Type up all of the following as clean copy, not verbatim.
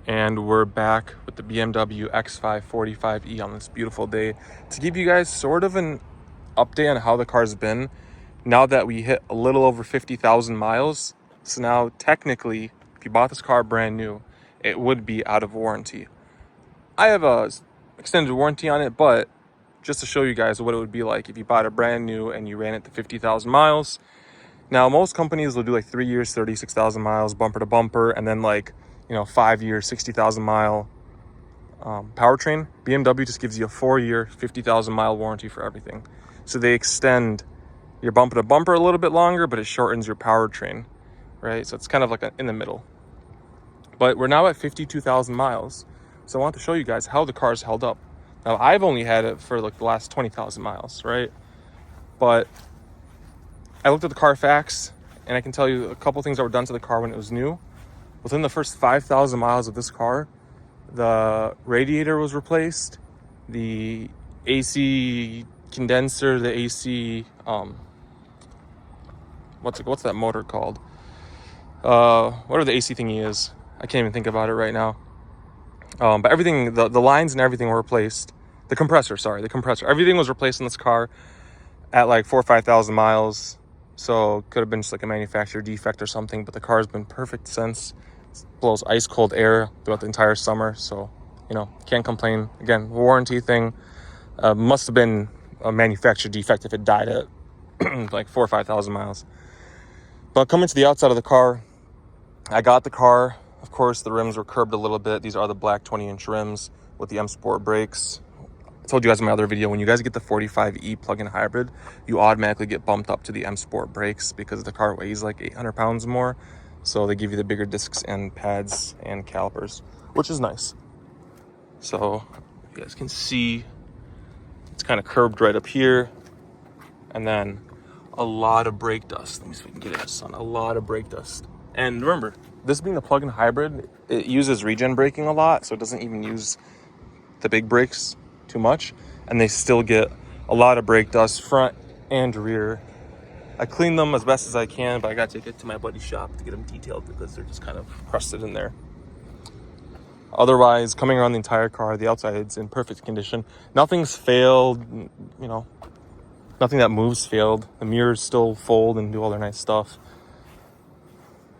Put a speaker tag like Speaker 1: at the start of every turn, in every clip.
Speaker 1: And we're back with the BMW X5 45e on this beautiful day to give you guys sort of an update on how the car's been now that we hit a little over 50,000 miles. So now technically, if you bought this car brand new, it would be out of warranty. I have a extended warranty on it, but just to show you guys what it would be like if you bought it brand new and you ran it to 50,000 miles. Now, most companies will do like 3 years, 36,000 miles, bumper to bumper, and then 5 years, 60,000 mile powertrain. BMW just gives you a 4-year, 50,000 mile warranty for everything. So they extend your bumper to bumper a little bit longer, but it shortens your powertrain, right? So it's kind of like in the middle. But we're now at 52,000 miles. So I want to show you guys how the car's held up. Now, I've only had it for like the last 20,000 miles, right? But I looked at the Carfax, and I can tell you a couple things that were done to the car when it was new. Within the first 5,000 miles of this car, the radiator was replaced, the AC condenser, the AC, what's that motor called? Whatever the AC thingy is. I can't even think about it right now. But everything, the lines and everything were replaced. The compressor, everything was replaced in this car at like 4,000 or 5,000 miles. So it could have been just like a manufacturer defect or something, but the car has been perfect since. It blows ice cold air throughout the entire summer, so can't complain. Again, warranty thing, must have been a manufacturer defect if it died at like 4,000 or 5,000 miles. But coming to the outside of the car, I got the car. Of course, the rims were curbed a little bit. These are the black 20-inch rims with the M Sport brakes. I told you guys in my other video, when you guys get the 45e plug-in hybrid, you automatically get bumped up to the M Sport brakes because the car weighs like 800 pounds more. So they give you the bigger discs and pads and calipers, which is nice. So you guys can see it's kind of curbed right up here. And then a lot of brake dust. Let me see if we can get it in the sun. A lot of brake dust. And remember, this being a plug-in hybrid, it uses regen braking a lot, so it doesn't even use the big brakes too much, and they still get a lot of brake dust front and rear. I clean them as best as I can, but I gotta take it to my buddy's shop to get them detailed because they're just kind of crusted in there. Otherwise, coming around the entire car, the outside's in perfect condition. Nothing's failed, nothing that moves failed. The mirrors still fold and do all their nice stuff.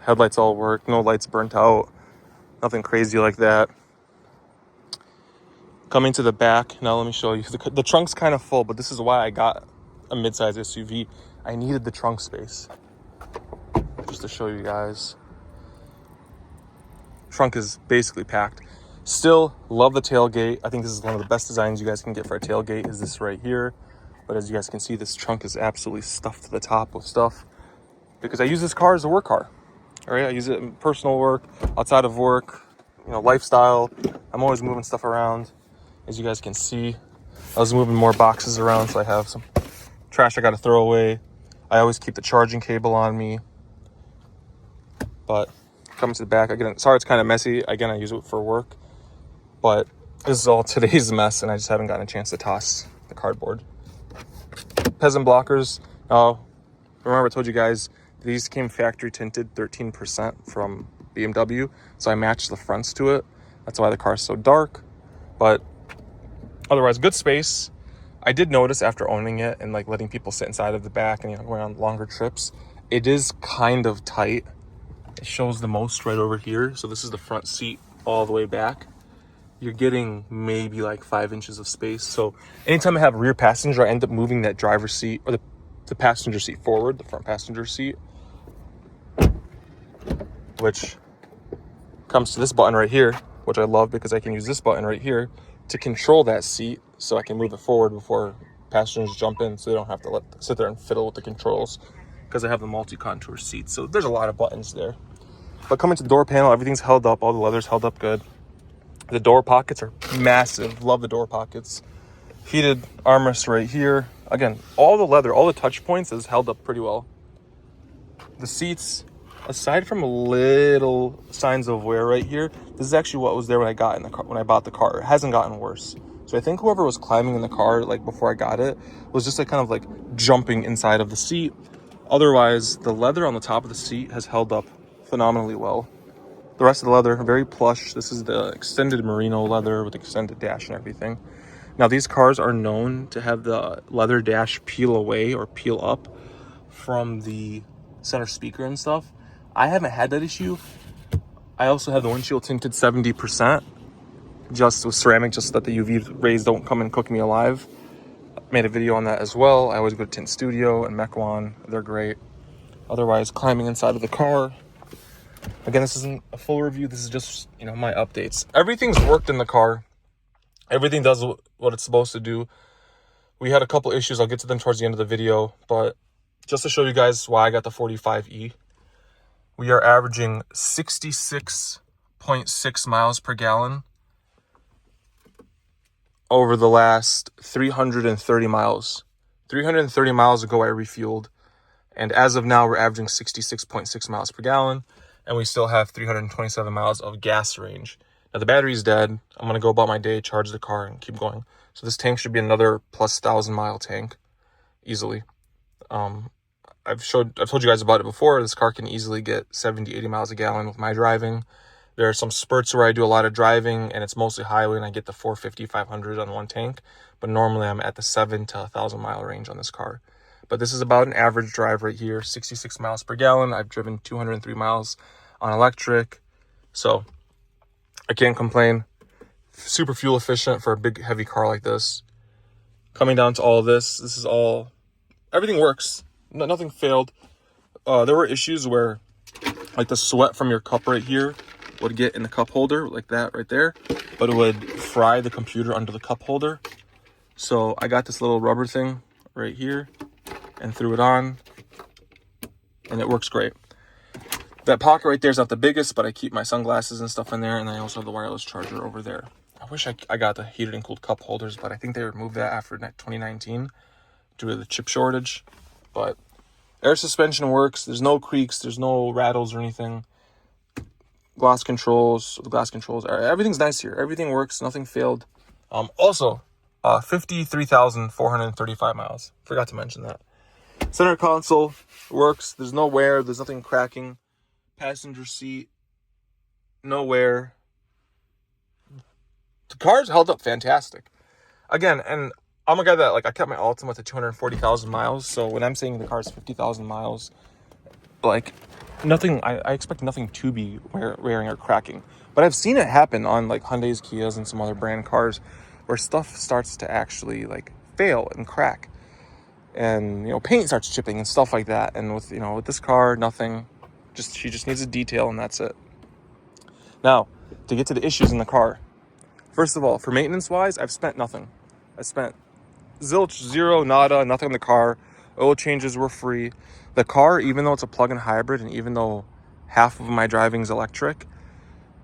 Speaker 1: Headlights all work, no lights burnt out, nothing crazy like that. Coming to the back, now let me show you. The trunk's kind of full, but this is why I got a midsize SUV. I needed the trunk space. Just to show you guys. Trunk is basically packed. Still love the tailgate. I think this is one of the best designs you guys can get for a tailgate, is this right here. But as you guys can see, this trunk is absolutely stuffed to the top with stuff because I use this car as a work car. All right, I use it in personal work, outside of work, lifestyle. I'm always moving stuff around. As you guys can see, I was moving more boxes around, so I have some trash I got to throw away. I always keep the charging cable on me. But coming to the back, again, sorry it's kind of messy. Again, I use it for work. But this is all today's mess, and I just haven't gotten a chance to toss the cardboard. Peasant blockers. Remember I told you guys, these came factory tinted 13% from BMW. So I matched the fronts to it. That's why the car is so dark. But otherwise, good space. I did notice after owning it and like letting people sit inside of the back and going on longer trips, it is kind of tight. It shows the most right over here. So this is the front seat all the way back. You're getting maybe like 5 inches of space. So anytime I have a rear passenger, I end up moving that driver's seat or the passenger seat forward, the front passenger seat, which comes to this button right here, which I love because I can use this button right here to control that seat so I can move it forward before passengers jump in, so they don't have to sit there and fiddle with the controls because I have the multi-contour seat. So there's a lot of buttons there. But coming to the door panel, everything's held up. All the leather's held up good. The door pockets are massive. Love the door pockets. Heated armrest right here. Again, all the leather, all the touch points is held up pretty well. The seats, aside from a little signs of wear right here, this is actually what was there when I bought the car. It hasn't gotten worse. So I think whoever was climbing in the car like before I got it was just like kind of like jumping inside of the seat. Otherwise, the leather on the top of the seat has held up phenomenally well. The rest of the leather, very plush. This is the extended merino leather with extended dash and everything. Now, these cars are known to have the leather dash peel away or peel up from the center speaker and stuff. I haven't had that issue. I also have the windshield tinted 70%, just with ceramic, just so that the UV rays don't come and cook me alive. Made a video on that as well. I always go to Tint Studio and Mekwon. They're great. Otherwise, climbing inside of the car. Again, this isn't a full review. This is just, my updates. Everything's worked in the car. Everything does what it's supposed to do. We had a couple issues. I'll get to them towards the end of the video. But just to show you guys why I got the 45E, we are averaging 66.6 miles per gallon over the last 330 miles. 330 miles ago, I refueled. And as of now, we're averaging 66.6 miles per gallon. And we still have 327 miles of gas range. Now, the battery's dead. I'm going to go about my day, charge the car, and keep going. So this tank should be another plus 1,000-mile tank, easily. I've told you guys about it before. This car can easily get 70, 80 miles a gallon with my driving. There are some spurts where I do a lot of driving, and it's mostly highway, and I get the 450, 500 on one tank. But normally, I'm at the 7 to 1,000-mile range on this car. But this is about an average drive right here, 66 miles per gallon. I've driven 203 miles on electric. So I can't complain. Super fuel efficient for a big, heavy car like this. Coming down to all of this, everything works. Nothing failed. There were issues where, like, the sweat from your cup right here would get in the cup holder, like that right there. But it would fry the computer under the cup holder. So I got this little rubber thing right here and threw it on, and it works great. That pocket right there is not the biggest, but I keep my sunglasses and stuff in there, and I also have the wireless charger over there. I wish I got the heated and cooled cup holders, but I think they removed that after 2019 due to the chip shortage. But air suspension works. There's no creaks. There's no rattles or anything. Glass controls. Everything's nice here. Everything works. Nothing failed. Also, 53,435 miles. Forgot to mention that. Center console works. There's no wear. There's nothing cracking. Passenger seat, no wear. The car's held up fantastic. Again, and I'm a guy that, I kept my Altima to 240,000 miles. So when I'm saying the car's 50,000 miles, nothing, I expect nothing to be wearing or cracking. But I've seen it happen on Hyundais, Kias, and some other brand cars where stuff starts to actually fail and crack. And, paint starts chipping and stuff like that. And with this car, nothing. She just needs a detail, and that's it. Now, to get to the issues in the car. First of all, for maintenance-wise, I've spent nothing. I spent zilch, zero, nada, nothing in the car. Oil changes were free. The car, even though it's a plug-in hybrid, and even though half of my driving is electric,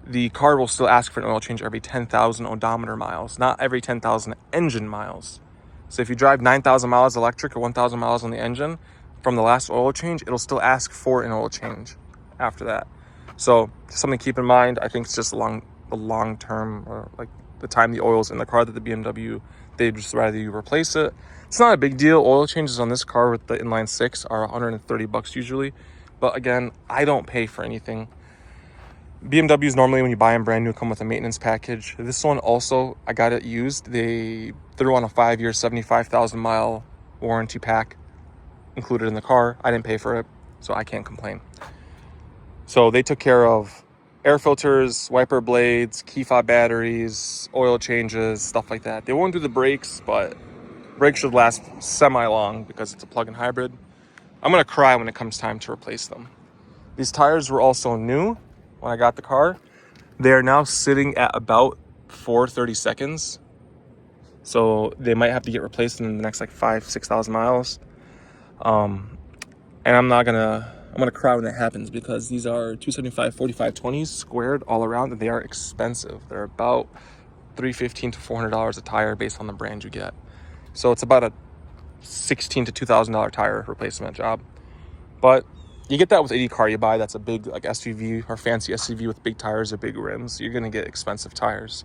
Speaker 1: the car will still ask for an oil change every 10,000 odometer miles, not every 10,000 engine miles. So if you drive 9,000 miles electric or 1,000 miles on the engine, from the last oil change, it'll still ask for an oil change after that. So something to keep in mind. I think it's just the long term, or the time the oil's in the car, that the BMW, they'd just rather you replace it. It's not a big deal. Oil changes on this car with the inline six are $130 usually. But again, I don't pay for anything. BMWs normally, when you buy them brand new, come with a maintenance package. This one also, I got it used. They threw on a 5-year, 75,000 mile warranty pack included in the car. I didn't pay for it, so I can't complain. So they took care of air filters, wiper blades, key fob batteries, oil changes, stuff like that. They won't do the brakes, but brakes should last semi-long because it's a plug-in hybrid. I'm going to cry when it comes time to replace them. These tires were also new when I got the car. They are now sitting at about 430 seconds. So they might have to get replaced in the next 5,000-6,000 miles. And I'm gonna cry when that happens, because these are 275 45/20s squared all around, and they are expensive. They're about $315 to $400 a tire based on the brand you get. So it's about a $1,600 to $2,000 tire replacement job. But you get that with any car you buy that's a big SUV or fancy SUV with big tires or big rims. You're gonna get expensive tires.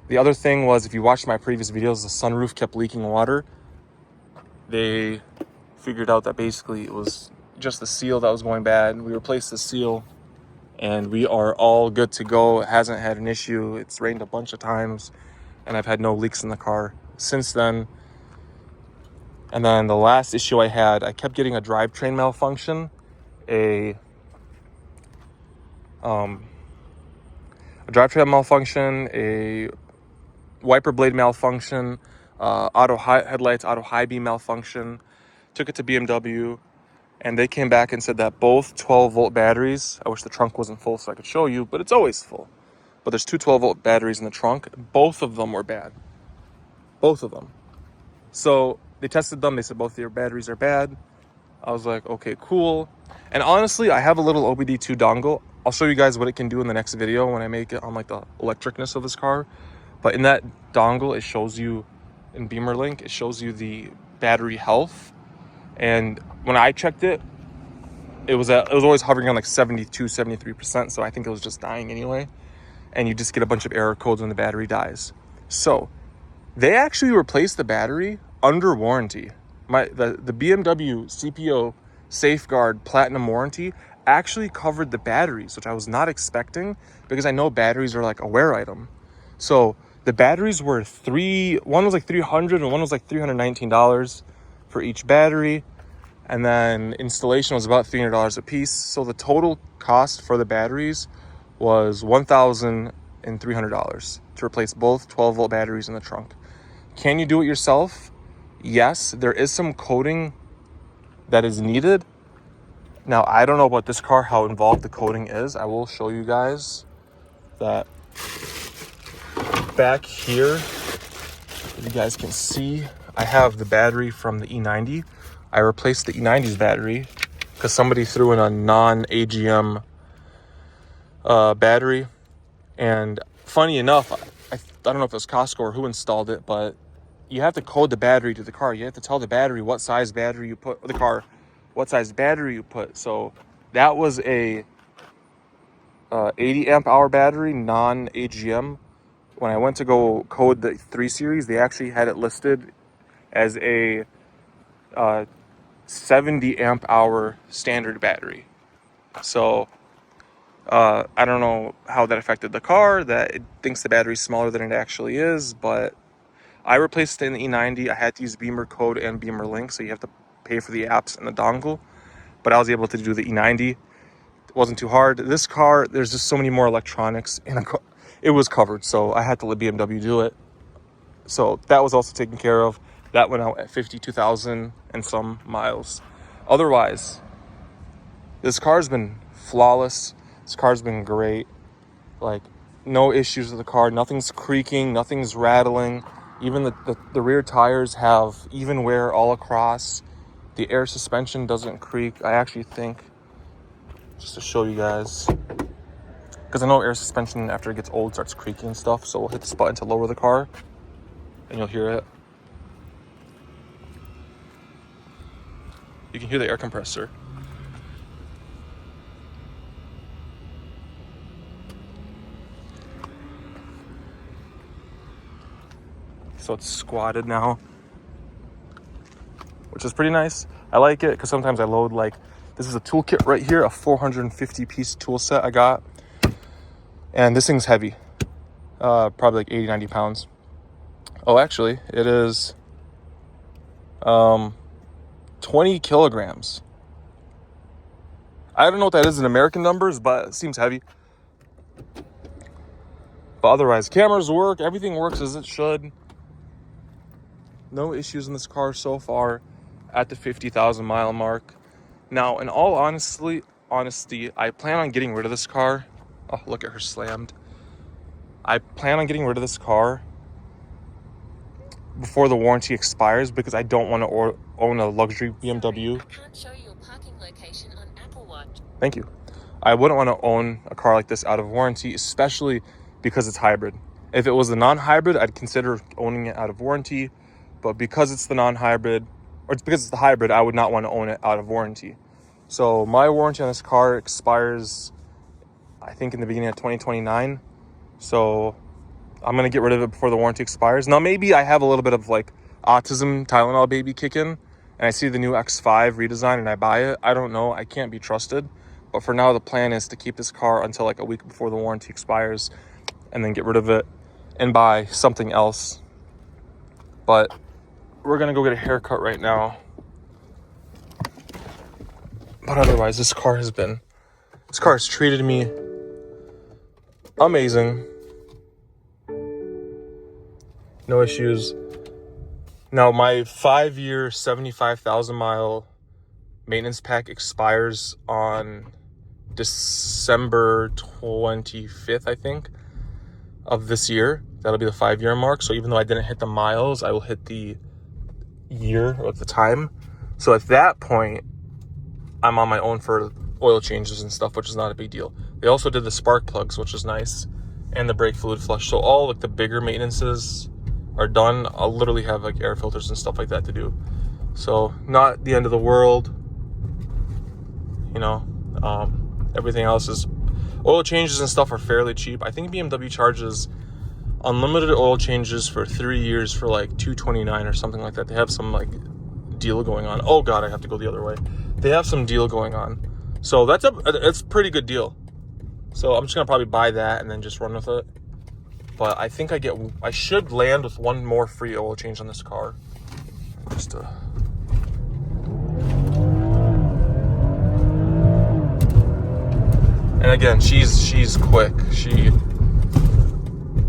Speaker 1: The other thing was, if you watched my previous videos, the sunroof kept leaking water. They figured out that basically it was just the seal that was going bad. We replaced the seal, and we are all good to go. It hasn't had an issue. It's rained a bunch of times, and I've had no leaks in the car since then. And then the last issue I had, I kept getting a drivetrain malfunction, a drivetrain malfunction, a wiper blade malfunction, auto high headlights, auto high beam malfunction. Took it to BMW, and they came back and said that both 12-volt batteries, I wish the trunk wasn't full so I could show you, but it's always full. But there's two 12-volt batteries in the trunk. Both of them were bad. Both of them. So they tested them. They said both of your batteries are bad. I was like, okay, cool. And honestly, I have a little OBD2 dongle. I'll show you guys what it can do in the next video when I make it on like the electricness of this car. But in that dongle, it shows you, in Beamer Link, it shows you the battery health. And when I checked it, it was always hovering on like 72, 73%. So I think it was just dying anyway. And you just get a bunch of error codes when the battery dies. So they actually replaced the battery under warranty. The BMW CPO Safeguard Platinum warranty actually covered the batteries, which I was not expecting because I know batteries are like a wear item. So the batteries were one was like $300 and one was like $319 for each battery. And then installation was about $300 a piece. So the total cost for the batteries was $1,300 to replace both 12-volt batteries in the trunk. Can you do it yourself? Yes, there is some coating that is needed. Now, I don't know about this car, how involved the coating is. I will show you guys that back here, if you guys can see, I have the battery from the E90. I replaced the E90's battery because somebody threw in a non-AGM battery. And funny enough, I don't know if it was Costco or who installed it, but you have to code the battery to the car. You have to tell the battery what size battery you put, the car, what size battery you put. So that was a 80 amp hour battery, non-AGM. When I went to go code the 3 Series, they actually had it listed as a 70 amp hour standard battery. So I don't know how that affected the car, that it thinks the battery's smaller than it actually is, but I replaced it in the E90. I had to use Beamer Code and Beamer Link, so you have to pay for the apps and the dongle. But I was able to do the E90. It wasn't too hard. This car, there's just so many more electronics, and it was covered, so I had to let BMW do it. So that was also taken care of. That went out at 52,000 and some miles. Otherwise, this car's been flawless. This car's been great. Like, no issues with the car. Nothing's creaking. Nothing's rattling. Even the rear tires have even wear all across. The air suspension doesn't creak. I actually think, just to show you guys, because I know air suspension after it gets old starts creaking and stuff. So we'll hit this button to lower the car, and you'll hear it. You can hear the air compressor. So it's squatted now, which is pretty nice. I like it because sometimes I load, like, this is a toolkit right here, a 450 piece tool set I got. And this thing's heavy, probably like 80, 90 pounds. Oh, actually, it is 20 kilograms. I don't know what that is in American numbers, but it seems heavy. But otherwise, cameras work, everything works as it should. No issues in this car so far at the 50,000 mile mark. Now, in all honesty, I plan on getting rid of this car. Oh, look at her slammed. I plan on getting rid of this car before the warranty expires because I don't want to own a luxury BMW.
Speaker 2: I can't show you a parking location on Apple Watch.
Speaker 1: Thank you. I wouldn't want to own a car like this out of warranty, especially because it's hybrid. If it was a non-hybrid, I'd consider owning it out of warranty. But because it's the non-hybrid, or it's because it's the hybrid, I would not want to own it out of warranty. So my warranty on this car expires, I think, in the beginning of 2029. So I'm going to get rid of it before the warranty expires. Now, maybe I have a little bit of like autism Tylenol baby kick in, and I see the new X5 redesign and I buy it. I don't know. I can't be trusted. But for now, the plan is to keep this car until like a week before the warranty expires and then get rid of it and buy something else. But we're gonna go get a haircut right now. But otherwise, this car has treated me amazing. No issues. Now, my 5-year, 75,000 mile maintenance pack expires on December 25th, I think, of this year. That'll be the 5-year mark. So even though I didn't hit the miles, I will hit the year or the time. So at that point, I'm on my own for oil changes and stuff, which is not a big deal. They also did the spark plugs, which is nice, and the brake fluid flush. So all like the bigger maintenances are done. I'll literally have like air filters and stuff like that to do. So not the end of the world. You know, everything else is, oil changes and stuff are fairly cheap. I think BMW charges unlimited oil changes for 3 years for like $229 or something like that. They have some like deal going on. Oh God, I have to go the other way. They have some deal going on. So that's a pretty good deal. So I'm just gonna probably buy that and then just run with it. But I think I should land with one more free oil change on this car. Just to... And again, she's quick.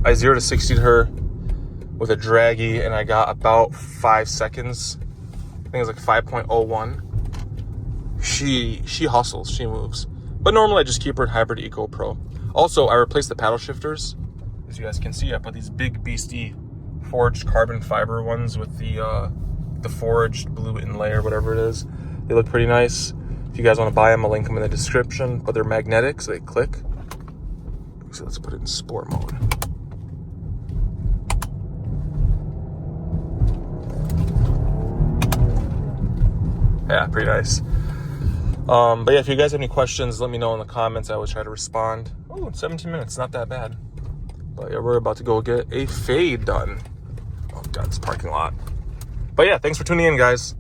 Speaker 1: I 0 to 60'd her with a draggy, and I got about 5 seconds. I think it was like 5.01. She hustles, she moves. But normally I just keep her in Hybrid Eco Pro. Also, I replaced the paddle shifters. As you guys can see, I put these big beastie forged carbon fiber ones with the forged blue inlay or whatever it is. They look pretty nice. If you guys want to buy them, I'll link them in the description. But they're magnetic, so they click. So let's put it in sport mode. Yeah, pretty nice. But yeah, if you guys have any questions, let me know in the comments. I always try to respond. Oh, 17 minutes, not that bad. But yeah, we're about to go get a fade done. Oh God, this parking lot. But yeah, thanks for tuning in, guys.